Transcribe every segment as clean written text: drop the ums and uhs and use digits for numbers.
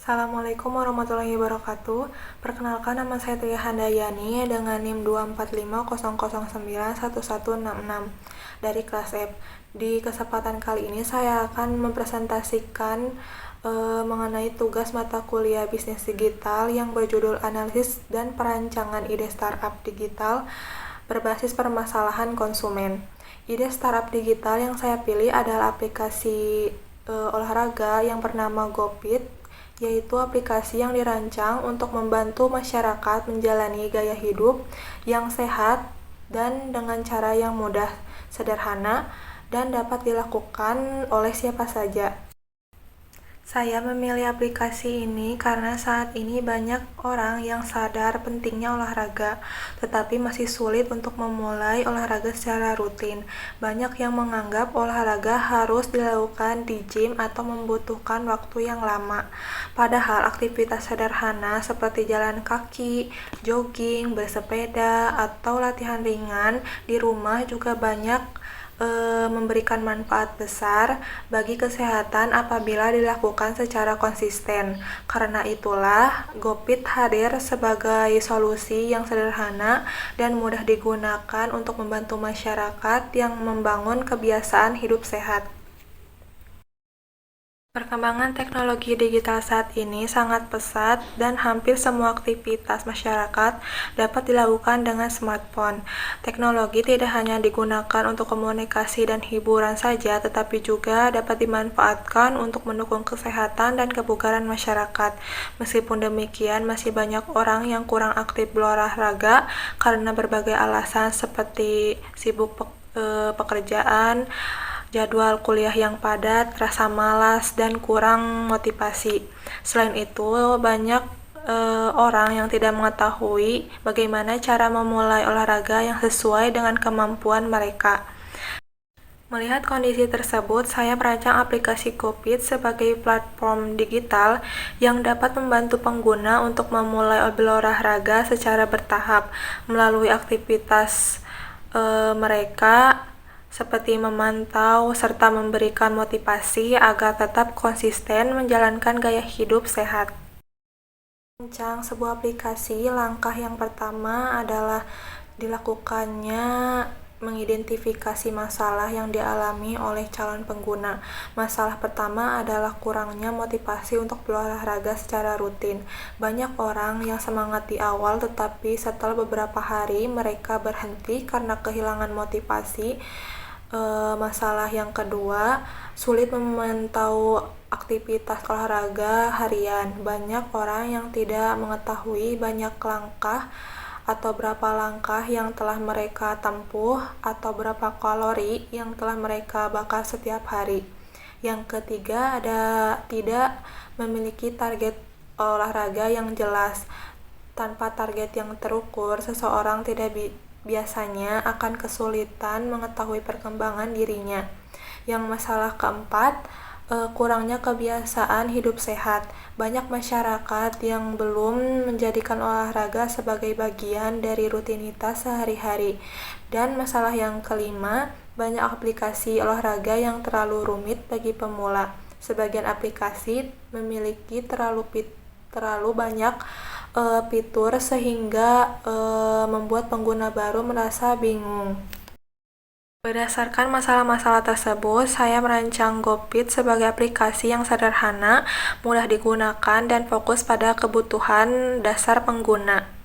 Assalamualaikum warahmatullahi wabarakatuh. Perkenalkan, nama saya Tria Handayani dengan NIM 24500091166 dari kelas F. Di kesempatan kali ini saya akan mempresentasikan mengenai tugas mata kuliah bisnis digital yang berjudul Analisis dan Perancangan Ide Startup Digital berbasis permasalahan konsumen. Ide startup digital yang saya pilih adalah aplikasi olahraga yang bernama GoPit, yaitu aplikasi yang dirancang untuk membantu masyarakat menjalani gaya hidup yang sehat dan dengan cara yang mudah, sederhana, dan dapat dilakukan oleh siapa saja. Saya memilih aplikasi ini karena saat ini banyak orang yang sadar pentingnya olahraga, tetapi masih sulit untuk memulai olahraga secara rutin. Banyak yang menganggap olahraga harus dilakukan di gym atau membutuhkan waktu yang lama. Padahal aktivitas sederhana seperti jalan kaki, jogging, bersepeda, atau latihan ringan di rumah juga banyak memberikan manfaat besar bagi kesehatan apabila dilakukan secara konsisten. Karena itulah, GoPit hadir sebagai solusi yang sederhana dan mudah digunakan untuk membantu masyarakat yang membangun kebiasaan hidup sehat. Perkembangan teknologi digital saat ini sangat pesat dan hampir semua aktivitas masyarakat dapat dilakukan dengan smartphone. Teknologi tidak hanya digunakan untuk komunikasi dan hiburan saja, tetapi juga dapat dimanfaatkan untuk mendukung kesehatan dan kebugaran masyarakat. Meskipun demikian, masih banyak orang yang kurang aktif berolahraga karena berbagai alasan seperti sibuk pekerjaan, jadwal kuliah yang padat, rasa malas, dan kurang motivasi. Selain itu, banyak orang yang tidak mengetahui bagaimana cara memulai olahraga yang sesuai dengan kemampuan mereka. Melihat kondisi tersebut, saya merancang aplikasi GoPit sebagai platform digital yang dapat membantu pengguna untuk memulai berolahraga secara bertahap melalui aktivitas mereka, seperti memantau serta memberikan motivasi agar tetap konsisten menjalankan gaya hidup sehat. Merancang sebuah aplikasi, langkah yang pertama adalah dilakukannya mengidentifikasi masalah yang dialami oleh calon pengguna. Masalah pertama adalah kurangnya motivasi untuk berolahraga secara rutin. Banyak orang yang semangat di awal, tetapi setelah beberapa hari mereka berhenti karena kehilangan motivasi. Masalah yang kedua, sulit memantau aktivitas olahraga harian. Banyak orang yang tidak mengetahui banyak langkah atau berapa langkah yang telah mereka tempuh atau berapa kalori yang telah mereka bakar setiap hari. Yang ketiga, tidak memiliki target olahraga yang jelas. Tanpa target yang terukur, seseorang biasanya akan kesulitan mengetahui perkembangan dirinya. Yang masalah keempat, kurangnya kebiasaan hidup sehat. Banyak masyarakat yang belum menjadikan olahraga sebagai bagian dari rutinitas sehari-hari. Dan masalah yang kelima, banyak aplikasi olahraga yang terlalu rumit bagi pemula. Sebagian aplikasi memiliki terlalu banyak fitur sehingga membuat pengguna baru merasa bingung. Berdasarkan masalah-masalah tersebut, saya merancang GoPit sebagai aplikasi yang sederhana, mudah digunakan, dan fokus pada kebutuhan dasar pengguna.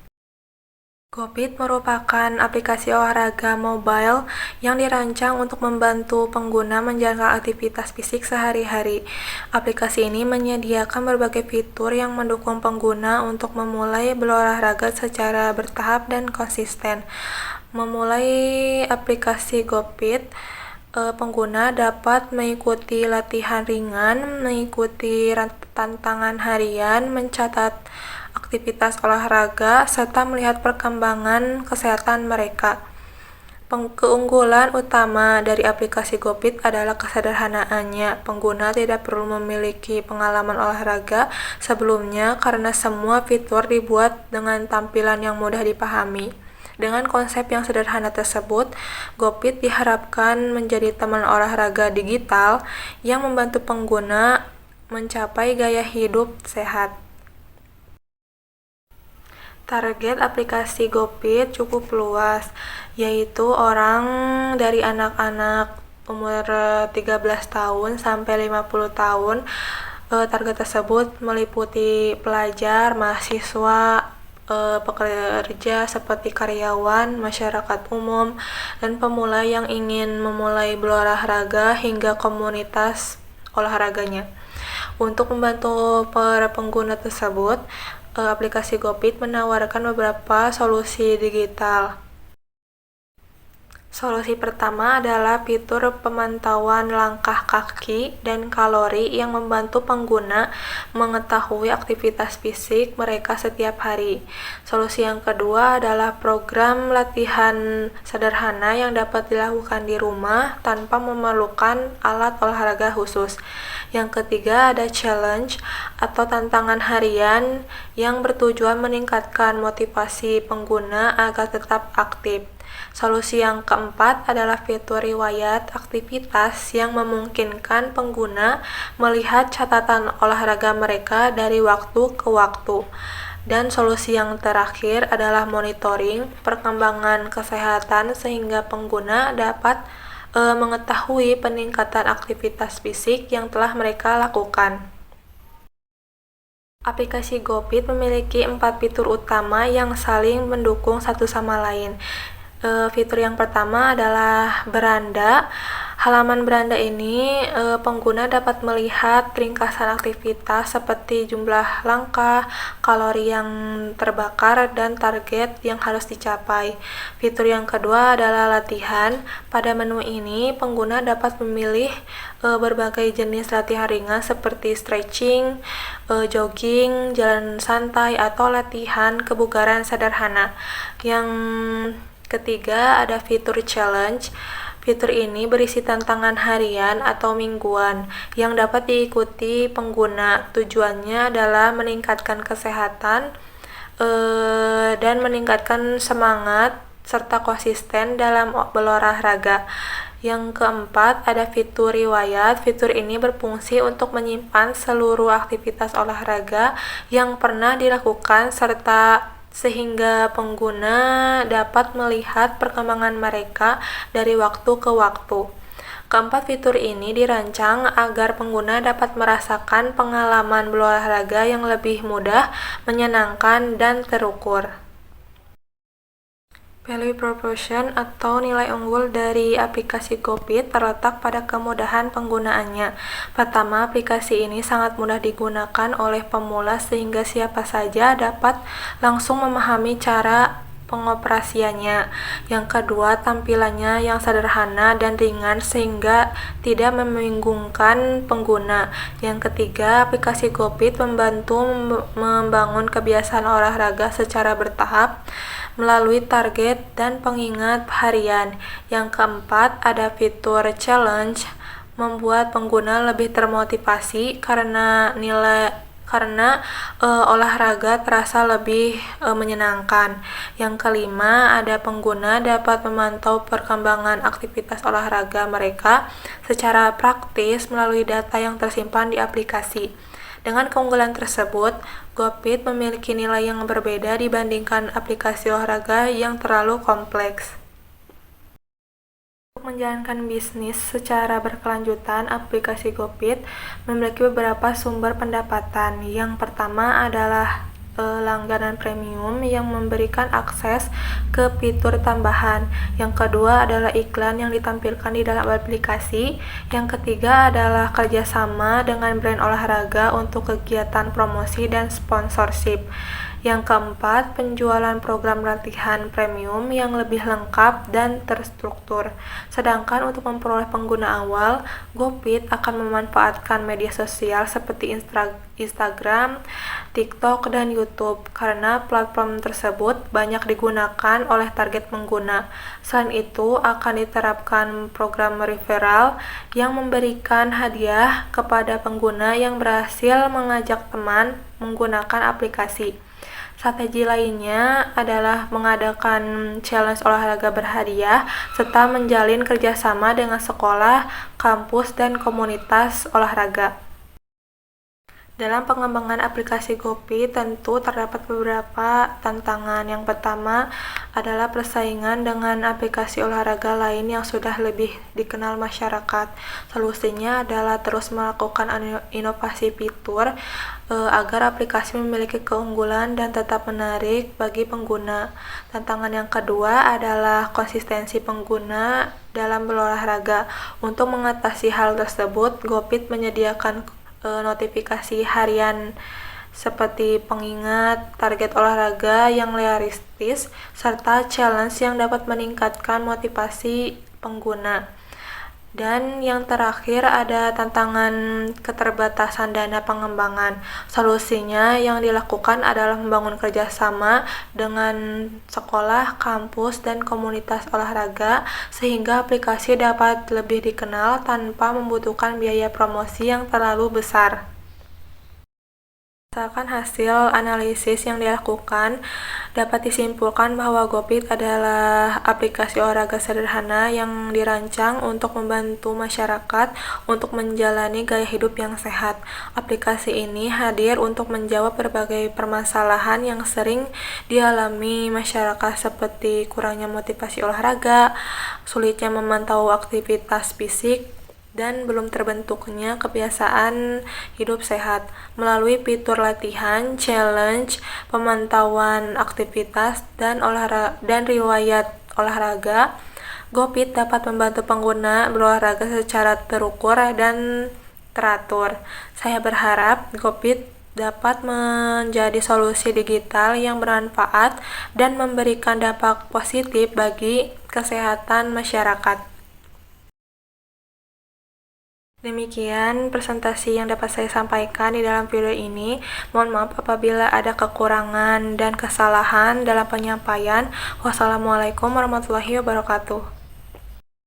GoPit merupakan aplikasi olahraga mobile yang dirancang untuk membantu pengguna menjalankan aktivitas fisik sehari-hari. Aplikasi ini menyediakan berbagai fitur yang mendukung pengguna untuk memulai berolahraga secara bertahap dan konsisten. Memulai aplikasi GoPit, pengguna dapat mengikuti latihan ringan, mengikuti tantangan harian, mencatat aktivitas olahraga, serta melihat perkembangan kesehatan mereka. Keunggulan utama dari aplikasi GoPit adalah kesederhanaannya. Pengguna tidak perlu memiliki pengalaman olahraga sebelumnya karena semua fitur dibuat dengan tampilan yang mudah dipahami. Dengan konsep yang sederhana tersebut, GoPit diharapkan menjadi teman olahraga digital yang membantu pengguna mencapai gaya hidup sehat. Target aplikasi GoPit cukup luas, yaitu orang dari anak-anak umur 13 tahun sampai 50 tahun. Target tersebut meliputi pelajar, mahasiswa, pekerja seperti karyawan, masyarakat umum, dan pemula yang ingin memulai berolahraga hingga komunitas olahraganya. Untuk membantu para pengguna tersebut, aplikasi GoPit menawarkan beberapa solusi digital. Solusi pertama adalah fitur pemantauan langkah kaki dan kalori yang membantu pengguna mengetahui aktivitas fisik mereka setiap hari. Solusi yang kedua adalah program latihan sederhana yang dapat dilakukan di rumah tanpa memerlukan alat olahraga khusus. Yang ketiga ada challenge atau tantangan harian yang bertujuan meningkatkan motivasi pengguna agar tetap aktif. Solusi yang keempat adalah fitur riwayat aktivitas yang memungkinkan pengguna melihat catatan olahraga mereka dari waktu ke waktu. Dan solusi yang terakhir adalah monitoring perkembangan kesehatan sehingga pengguna dapat mengetahui peningkatan aktivitas fisik yang telah mereka lakukan. Aplikasi GoPit memiliki 4 fitur utama yang saling mendukung satu sama lain. Fitur yang pertama adalah beranda. Halaman beranda ini pengguna dapat melihat ringkasan aktivitas seperti jumlah langkah, kalori yang terbakar, dan target yang harus dicapai. Fitur yang kedua adalah latihan. Pada menu ini, pengguna dapat memilih berbagai jenis latihan ringan seperti stretching, jogging, jalan santai, atau latihan kebugaran sederhana. Yang ketiga ada fitur challenge. Fitur ini berisi tantangan harian atau mingguan yang dapat diikuti pengguna. Tujuannya adalah meningkatkan kesehatan dan meningkatkan semangat serta konsisten dalam berolahraga. Yang keempat ada fitur riwayat. Fitur ini berfungsi untuk menyimpan seluruh aktivitas olahraga yang pernah dilakukan sehingga pengguna dapat melihat perkembangan mereka dari waktu ke waktu. Keempat fitur ini dirancang agar pengguna dapat merasakan pengalaman berolahraga yang lebih mudah, menyenangkan, dan terukur. Value proposition atau nilai unggul dari aplikasi GoPit terletak pada kemudahan penggunaannya. Pertama, aplikasi ini sangat mudah digunakan oleh pemula sehingga siapa saja dapat langsung memahami cara pengoperasiannya. Yang kedua, tampilannya yang sederhana dan ringan sehingga tidak membingungkan pengguna. Yang ketiga, aplikasi GoPit membantu membangun kebiasaan olahraga secara bertahap melalui target dan pengingat harian. Yang keempat, ada fitur challenge membuat pengguna lebih termotivasi karena olahraga terasa lebih menyenangkan. Yang kelima, ada pengguna dapat memantau perkembangan aktivitas olahraga mereka secara praktis melalui data yang tersimpan di aplikasi. Dengan keunggulan tersebut, GoPit memiliki nilai yang berbeda dibandingkan aplikasi olahraga yang terlalu kompleks. Untuk menjalankan bisnis secara berkelanjutan, aplikasi GoPit memiliki beberapa sumber pendapatan. Yang pertama adalah langganan premium yang memberikan akses ke fitur tambahan. Yang kedua adalah iklan yang ditampilkan di dalam aplikasi. Yang ketiga adalah kerjasama dengan brand olahraga untuk kegiatan promosi dan sponsorship. Yang keempat, penjualan program latihan premium yang lebih lengkap dan terstruktur. Sedangkan untuk memperoleh pengguna awal, GoPit akan memanfaatkan media sosial seperti Instagram, TikTok, dan YouTube karena platform tersebut banyak digunakan oleh target pengguna. Selain itu, akan diterapkan program referral yang memberikan hadiah kepada pengguna yang berhasil mengajak teman menggunakan aplikasi. Strategi lainnya adalah mengadakan challenge olahraga berhadiah serta menjalin kerjasama dengan sekolah, kampus, dan komunitas olahraga. Dalam pengembangan aplikasi Gopi, tentu terdapat beberapa tantangan. Yang pertama adalah persaingan dengan aplikasi olahraga lain yang sudah lebih dikenal masyarakat. Solusinya adalah terus melakukan inovasi fitur agar aplikasi memiliki keunggulan dan tetap menarik bagi pengguna. Tantangan yang kedua adalah konsistensi pengguna dalam berolahraga. Untuk mengatasi hal tersebut, Gopit menyediakan notifikasi harian seperti pengingat, target olahraga yang realistis, serta challenge yang dapat meningkatkan motivasi pengguna. Dan yang terakhir ada tantangan keterbatasan dana pengembangan. Solusinya yang dilakukan adalah membangun kerjasama dengan sekolah, kampus, dan komunitas olahraga sehingga aplikasi dapat lebih dikenal tanpa membutuhkan biaya promosi yang terlalu besar. Berdasarkan hasil analisis yang dilakukan, dapat disimpulkan bahwa Gopit adalah aplikasi olahraga sederhana yang dirancang untuk membantu masyarakat untuk menjalani gaya hidup yang sehat. Aplikasi ini hadir untuk menjawab berbagai permasalahan yang sering dialami masyarakat seperti kurangnya motivasi olahraga, sulitnya memantau aktivitas fisik, dan belum terbentuknya kebiasaan hidup sehat. Melalui fitur latihan, challenge, pemantauan aktivitas, dan riwayat olahraga, Gopit dapat membantu pengguna berolahraga secara terukur dan teratur. Saya berharap Gopit dapat menjadi solusi digital yang bermanfaat dan memberikan dampak positif bagi kesehatan masyarakat. Demikian presentasi yang dapat saya sampaikan di dalam video ini. Mohon maaf apabila ada kekurangan dan kesalahan dalam penyampaian. Wassalamualaikum warahmatullahi wabarakatuh.